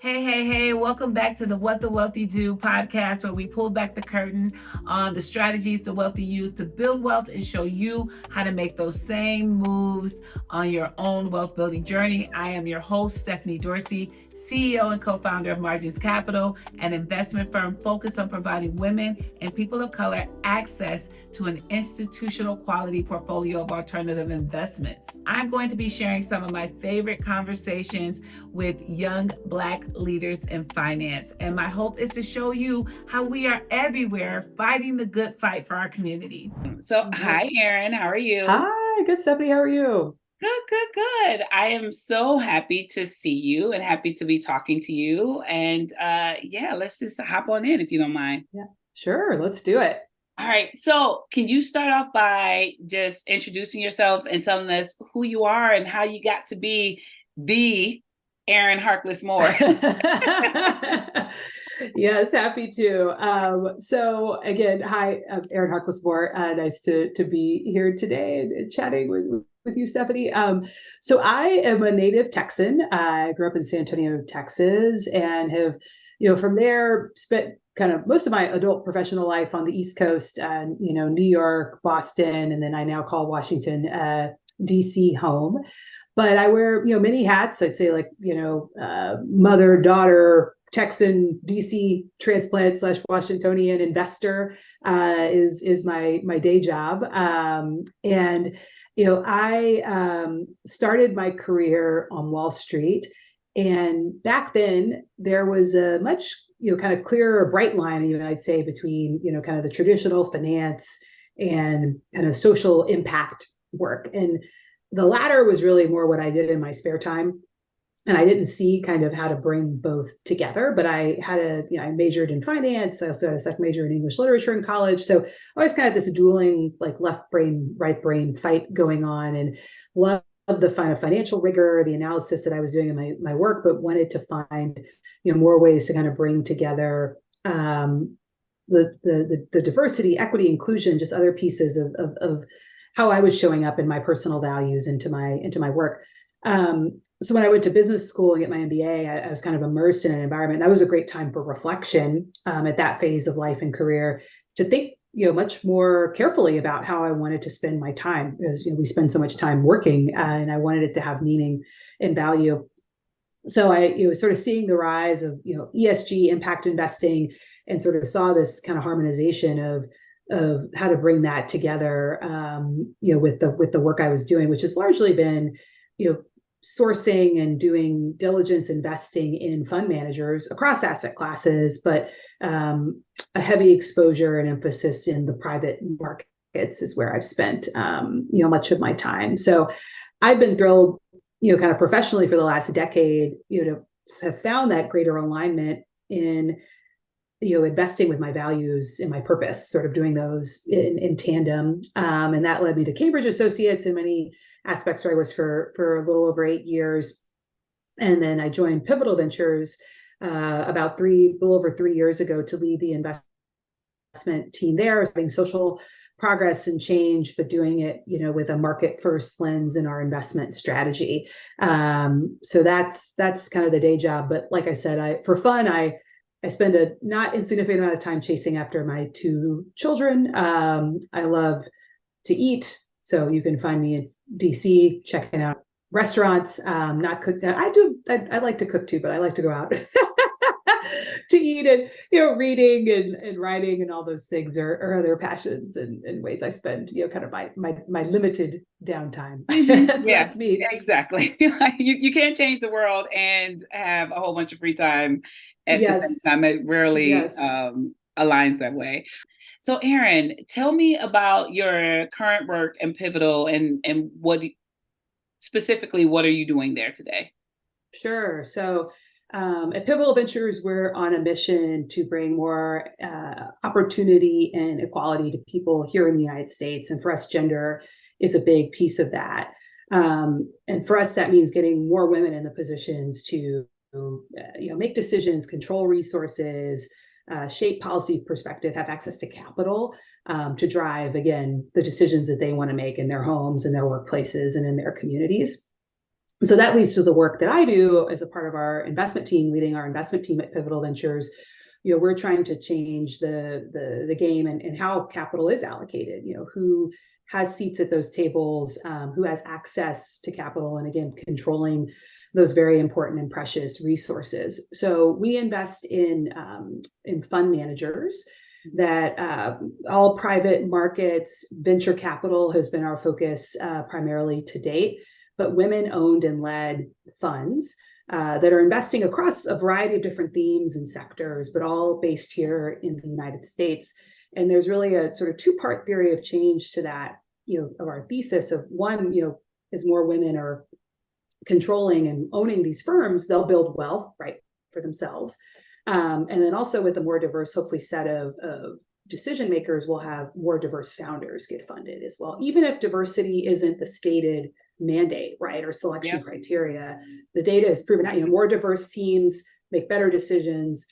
Hey, welcome back to the What the Wealthy Do podcast, where we pull back the curtain on the strategies the wealthy use to build wealth and show you how to make those same moves on your own wealth building journey. I am your host, Stephanie Dorsey, CEO and co-founder of Margins Capital, an investment firm focused on providing women and people of color access to an institutional quality portfolio of alternative investments. I'm going to be sharing some of my favorite conversations with young Black leaders in finance. And my hope is to show you how we are everywhere fighting the good fight for our community. So, hi, Erin. How are you? Hi, good, Stephanie. How are you? Good. I am so happy to see you and happy to be talking to you. And let's just hop on in if you don't mind. Yeah, sure. Let's do it. All right. So, can you start off by just introducing yourself and telling us who you are and how you got to be the Erin Harkless-Moore? Yes, happy to. So again, hi, I'm Erin Harkless-Moore. Nice to be here today and chatting with you, Stephanie. So I am a native Texan. I grew up in San Antonio, Texas, and have, from there spent kind of most of my adult professional life on the East Coast, New York, Boston, and then I now call Washington, DC home. But I wear, many hats. I'd say mother, daughter, Texan, DC transplant / Washingtonian investor is my day job. I started my career on Wall Street. And back then there was a much, kind of clearer, bright line, even I'd say, between, kind of the traditional finance and kind of social impact work. And the latter was really more what I did in my spare time. And I didn't see kind of how to bring both together, but I I majored in finance. I also had a second major in English literature in college. So I always kind of had this dueling, like, left brain, right brain fight going on, and loved the financial rigor, the analysis that I was doing in my work, but wanted to find, more ways to kind of bring together the diversity, equity, inclusion, just other pieces of how I was showing up in my personal values into my work. So when I went to business school and get my MBA, I was kind of immersed in an environment. That was a great time for reflection at that phase of life and career, to think, much more carefully about how I wanted to spend my time, because we spend so much time working, and I wanted it to have meaning and value. So I was sort of seeing the rise of ESG, impact investing, and sort of saw this kind of harmonization of how to bring that together, with the work I was doing, which has largely been, sourcing and doing diligence investing in fund managers across asset classes, but a heavy exposure and emphasis in the private markets is where I've spent, much of my time. So I've been thrilled, kind of professionally for the last decade, to have found that greater alignment in, investing with my values and my purpose, sort of doing those in tandem. And that led me to Cambridge Associates in many aspects, where I was for a little over 8 years. And then I joined Pivotal Ventures about a little over 3 years ago, to lead the investment team there, having social progress and change, but doing it, with a market first lens in our investment strategy. So that's kind of the day job. But like I said, for fun, I spend a not insignificant amount of time chasing after my 2 children. I love to eat, so you can find me in DC checking out restaurants. Not cook. I like to cook too, but I like to go out to eat, and reading and writing and all those things are other passions and ways I spend kind of my limited downtime. That's me. Exactly. You can't change the world and have a whole bunch of free time at the same time. It rarely aligns that way. So, Erin, tell me about your current work in Pivotal, and what are you doing there today? Sure. So at Pivotal Ventures, we're on a mission to bring more opportunity and equality to people here in the United States. And for us, gender is a big piece of that. And for us, that means getting more women in the positions to make decisions, control resources, shape policy perspective, have access to capital to drive, again, the decisions that they want to make in their homes, in their workplaces, and in their communities. So that leads to the work that I do as a part of our investment team, leading our investment team at Pivotal Ventures. We're trying to change the game and how capital is allocated. Who has seats at those tables, who has access to capital, and again, controlling those very important and precious resources. So we invest in fund managers that all private markets. Venture capital has been our focus primarily to date, but women-owned and led funds that are investing across a variety of different themes and sectors, but all based here in the United States. And there's really a sort of two-part theory of change to that, of our thesis of one, as more women are controlling and owning these firms, they'll build wealth, right, for themselves. And then also with a more diverse, hopefully, set of decision makers, we'll have more diverse founders get funded as well. Even if diversity isn't the stated mandate, right, or selection criteria, the data has proven out, more diverse teams make better decisions,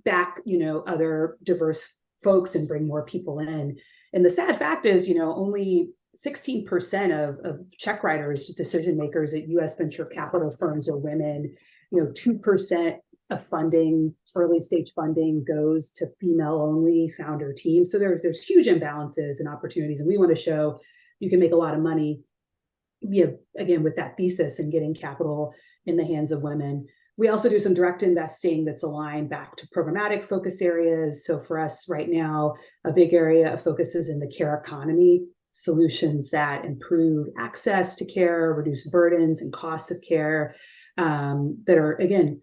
back, other diverse folks and bring more people in. And the sad fact is, only 16% of check writers, decision makers at US venture capital firms are women. 2% of funding, early stage funding, goes to female only founder teams. So there's huge imbalances and opportunities. And we want to show you can make a lot of money, again, with that thesis and getting capital in the hands of women. We also do some direct investing that's aligned back to programmatic focus areas. So for us right now, a big area of focus is in the care economy, solutions that improve access to care, reduce burdens and costs of care, that are, again,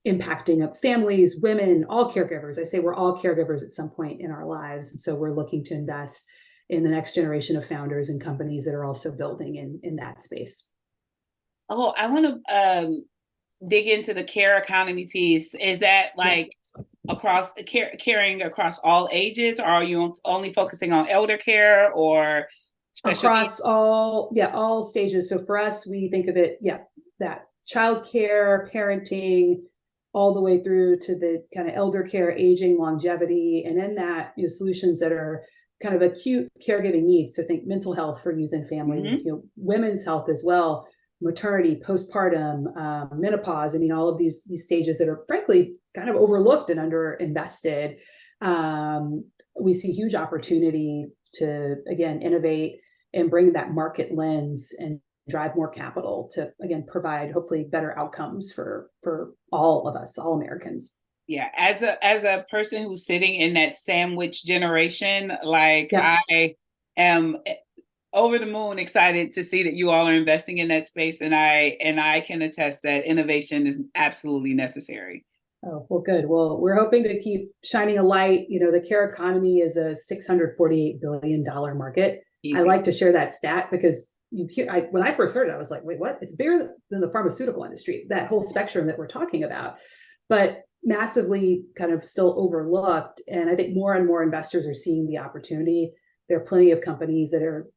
impacting up families, women, all caregivers. I say we're all caregivers at some point in our lives. And so we're looking to invest in the next generation of founders and companies that are also building in that space. Oh, I want to dig into the care economy piece. Is that like across caring across all ages, or are you only focusing on elder care or across all stages? So for us, we think of it, that childcare, parenting, all the way through to the kind of elder care, aging, longevity, and then that, solutions that are kind of acute caregiving needs. So think mental health for youth and families, women's health as well, maternity, postpartum, menopause. I mean, all of these stages that are frankly kind of overlooked and underinvested. We see huge opportunity to, again, innovate and bring that market lens and drive more capital to, again, provide hopefully better outcomes for all of us, all Americans. Yeah, as a person who's sitting in that sandwich generation, I am over the moon excited to see that you all are investing in that space, and I can attest that innovation is absolutely necessary. Oh, well, good. Well, we're hoping to keep shining a light. The care economy is a $648 billion market. Easy. I like to share that stat because when I first heard it, I was like, wait, what? It's bigger than the pharmaceutical industry, that whole spectrum that we're talking about, but massively kind of still overlooked. And I think more and more investors are seeing the opportunity. There are plenty of companies that are,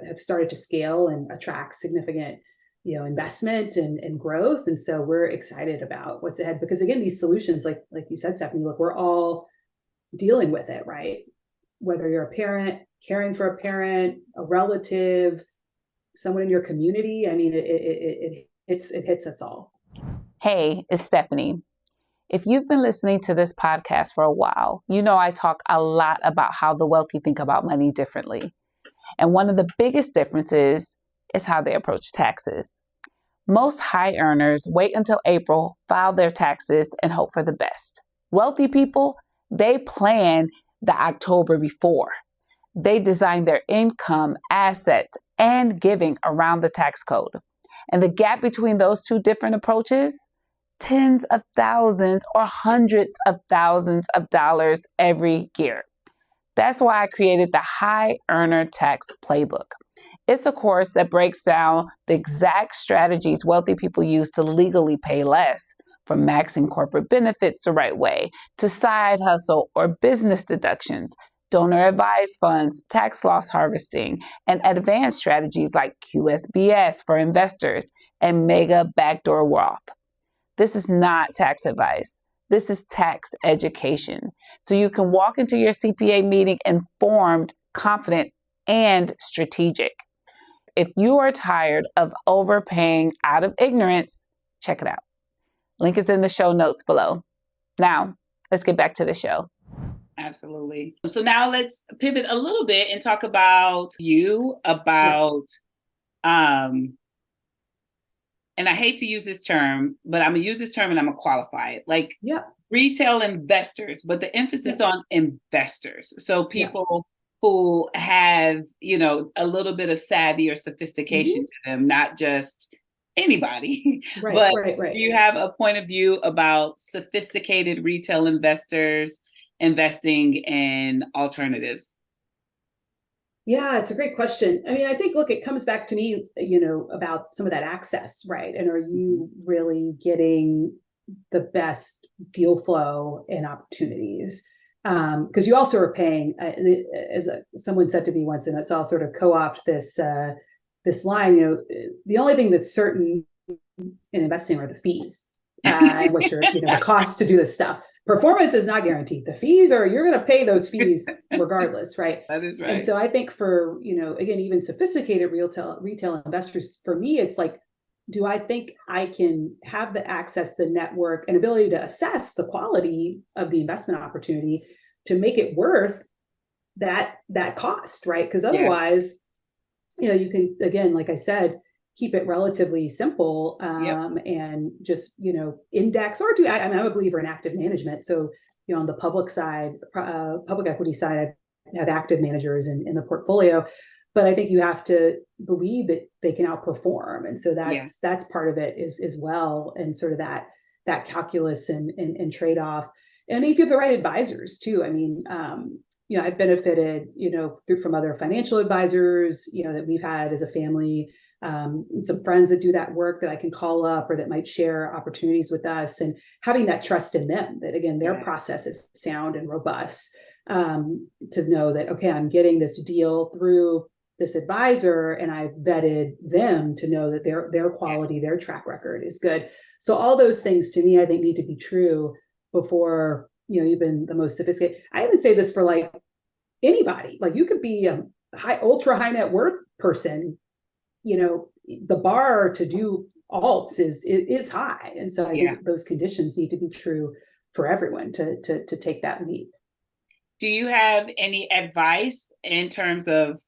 have started to scale and attract significant, investment and growth. And so we're excited about what's ahead because, again, these solutions, like you said, Stephanie, look, we're all dealing with it, right? Whether you're a parent, caring for a parent, a relative, someone in your community. I mean, it hits us all. Hey, it's Stephanie. If you've been listening to this podcast for a while, I talk a lot about how the wealthy think about money differently. And one of the biggest differences is how they approach taxes. Most high earners wait until April, file their taxes, and hope for the best. Wealthy people, they plan the October before. They design their income, assets, and giving around the tax code. And the gap between those two different approaches, tens of thousands or hundreds of thousands of dollars every year. That's why I created the High Earner Tax Playbook. It's a course that breaks down the exact strategies wealthy people use to legally pay less, from maxing corporate benefits the right way, to side hustle or business deductions, donor advised funds, tax loss harvesting, and advanced strategies like QSBS for investors and mega backdoor Roth. This is not tax advice. This is tax education. So you can walk into your CPA meeting informed, confident, and strategic. If you are tired of overpaying out of ignorance, check it out. Link is in the show notes below. Now, let's get back to the show. Absolutely. So now let's pivot a little bit and talk about and I hate to use this term, but I'm going to use this term and I'm going to qualify it. Like retail investors, but the emphasis on investors. So people who have, a little bit of savvy or sophistication to them, not just anybody. But do you have a point of view about sophisticated retail investors investing in alternatives? Yeah, it's a great question. I mean, I think, look, it comes back to me, about some of that access, right? And are you really getting the best deal flow and opportunities? Because you also are paying, as someone said to me once, and it's all sort of co-opt this line, the only thing that's certain in investing are the fees, which are, the cost to do this stuff. Performance is not guaranteed. The fees you're going to pay those fees regardless, right? That is right. And so I think for, again, even sophisticated retail investors, for me, it's like, do I think I can have the access, the network, and ability to assess the quality of the investment opportunity to make it worth that cost, right? Because otherwise, you can, again, like I said, keep it relatively simple and just, index or do, I'm a believer in active management. So, on the public side, public equity side, I have active managers in the portfolio, but I think you have to believe that they can outperform. And so that's part of it as well. And sort of that calculus and trade-off. And if you have the right advisors too, I mean, I've benefited, from other financial advisors, that we've had as a family, some friends that do that work that I can call up or that might share opportunities with us, and having that trust in them that, again, their process is sound and robust, to know that, okay, I'm getting this deal through this advisor and I've vetted them to know that their quality, their track record is good. So all those things to me, I think, need to be true before, even the most sophisticated. I even say this for like anybody, like you could be a ultra high net worth person, the bar to do alts is high. And so I think those conditions need to be true for everyone to take that leap. Do you have any advice in terms of,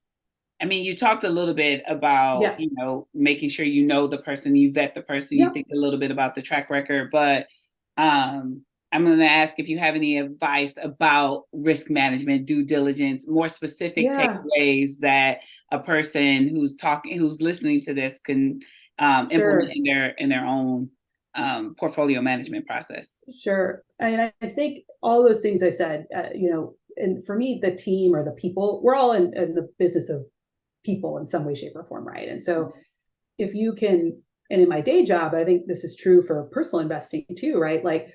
I mean, you talked a little bit about, making sure the person, you vet the person, you think a little bit about the track record, but I'm going to ask if you have any advice about risk management, due diligence, more specific takeaways that a person who's listening to this can implement in their own portfolio management process. Sure. And I think all those things I said, and for me, the team or the people, we're all in the business of people in some way, shape, or form, right? And so if you can, and in my day job, I think this is true for personal investing too, right? Like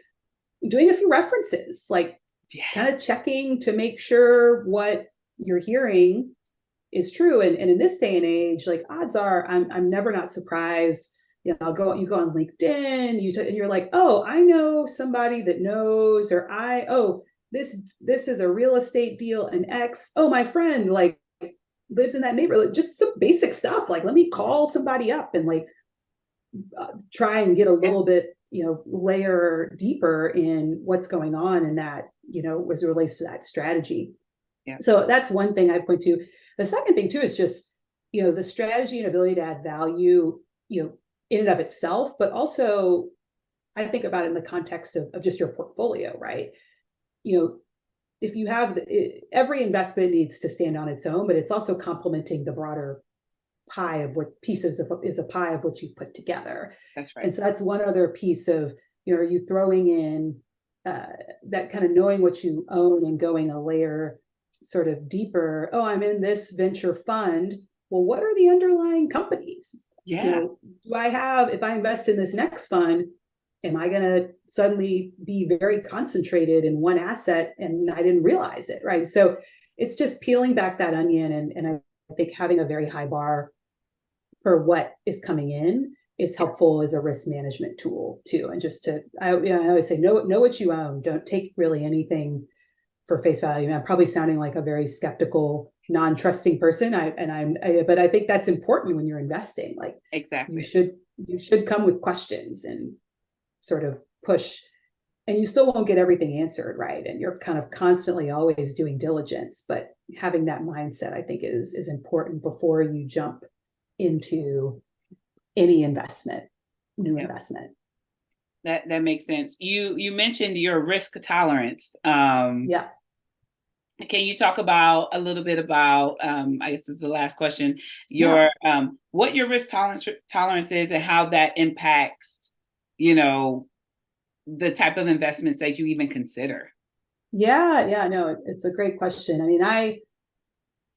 doing a few references, like kind of checking to make sure what you're hearing is true. And in this day and age, like odds are I'm never not surprised. You go on LinkedIn, and you're like, oh, I know somebody that knows, or this is a real estate deal and X. Oh, my friend like lives in that neighborhood. Just some basic stuff. Like, let me call somebody up and like try and get a little bit, layer deeper in what's going on in that, as it relates to that strategy. So that's one thing I point to. The second thing too is just, the strategy and ability to add value, in and of itself, but also I think about it in the context of just your portfolio, right? If you have every investment needs to stand on its own, but it's also complementing the broader pie of what pieces is a pie of what you put together. That's right. And so that's one other piece of, are you throwing in that kind of knowing what you own and going a layer sort of deeper. Oh, I'm in this venture fund. Well, what are the underlying companies? Do I have, if I invest in this next fund, am I going to suddenly be very concentrated in one asset and I didn't realize it, right? So it's just peeling back that onion, and I think having a very high bar for what is coming in is helpful as a risk management tool too. And just I always say, know what you own. Don't take really anything for face value. And I'm probably sounding like a very skeptical non-trusting person. But I think that's important when you're investing. Like, Exactly. you should come with questions and sort of push, and you still won't get everything answered, right? And you're kind of constantly always doing diligence, but having that mindset, I think, is important before you jump into any new investment. That makes sense. You mentioned your risk tolerance. Yeah. Can you talk about a little bit about, I guess this is the last question, your what your risk tolerance is and how that impacts, the type of investments that you even consider? Yeah, no, it's a great question. I mean,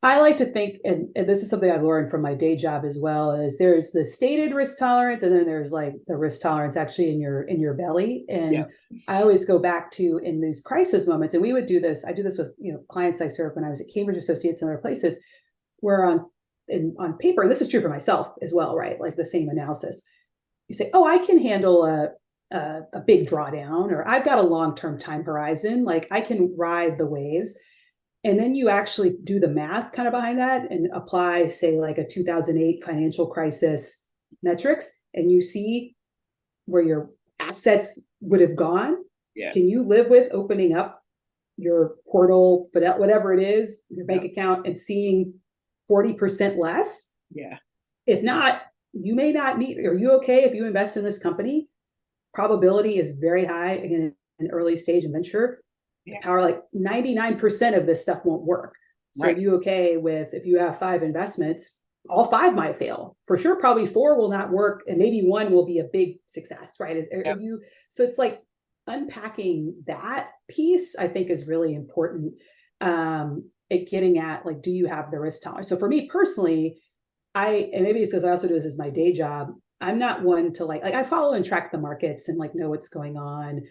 I like to think, and this is something I've learned from my day job as well, is there's the stated risk tolerance, and then there's like the risk tolerance actually in your belly. And I always go back to, in these crisis moments, and we would do this. I do this with clients I serve when I was at Cambridge Associates and other places, where on paper, and this is true for myself as well, right? Like the same analysis. You say, oh, I can handle a big drawdown, or I've got a long-term time horizon, like I can ride the waves. And then you actually do the math kind of behind that and apply, say, like a 2008 financial crisis metrics, and you see where your assets would have gone. Can you live with opening up your portal, but whatever it is, your bank account, and seeing 40% less? If not, you may not need. Are you okay if you invest in this company? Probability is very high, again, in early stage and venture. Power, like 99% of this stuff won't work. So are you okay with, if you have 5 investments, all 5 might fail for sure, probably 4 will not work, and maybe 1 will be a big success, right? So it's like unpacking that piece, I think, is really important at getting at, like, do you have the risk tolerance? So for me personally, and maybe it's because I also do this as my day job, I'm not one to like I follow and track the markets and like know what's going on,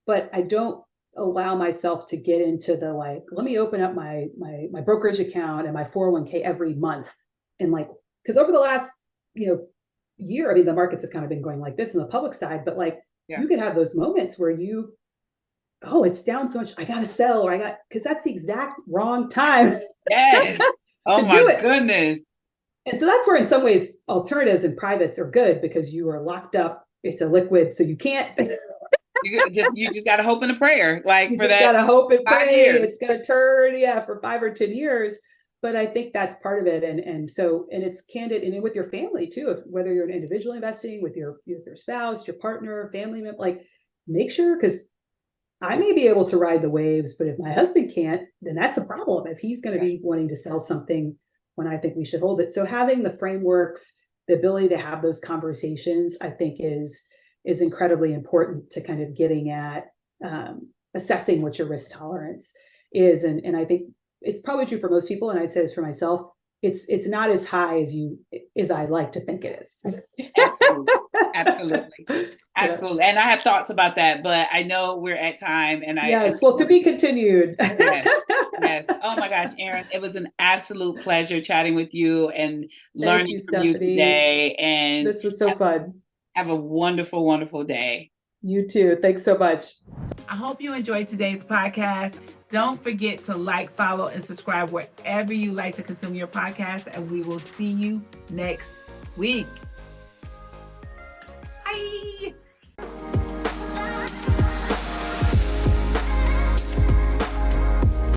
but I don't allow myself to get into the, like, let me open up my brokerage account and my 401k every month. And like, because over the last, year, I mean, the markets have kind of been going like this in the public side, but like, you can have those moments where oh, it's down so much, I got to sell, or because that's the exact wrong time. Oh my goodness. And so that's where, in some ways, alternatives and privates are good, because you are locked up. It's a liquid, so you can't. You just gotta hope and a prayer, like, you for that. Gotta hope and 5 pray years. it's gonna turn, for 5 or 10 years. But I think that's part of it, and it's candid, and with your family too. If whether you're an individual investing with your spouse, your partner, family member, like, make sure, because I may be able to ride the waves, but if my husband can't, then that's a problem. If he's going to be wanting to sell something when I think we should hold it. So having the frameworks, the ability to have those conversations, I think is incredibly important to kind of getting at assessing what your risk tolerance is. And I think it's probably true for most people, and I'd say this for myself. It's not as high as I like to think it is. Absolutely. And I have thoughts about that, but I know we're at time, and well, to be continued. Yes. Oh my gosh, Erin, it was an absolute pleasure chatting with you and learning from you today. And this was so fun. Have a wonderful, wonderful day. You too. Thanks so much. I hope you enjoyed today's podcast. Don't forget to like, follow, and subscribe wherever you like to consume your podcast, and we will see you next week.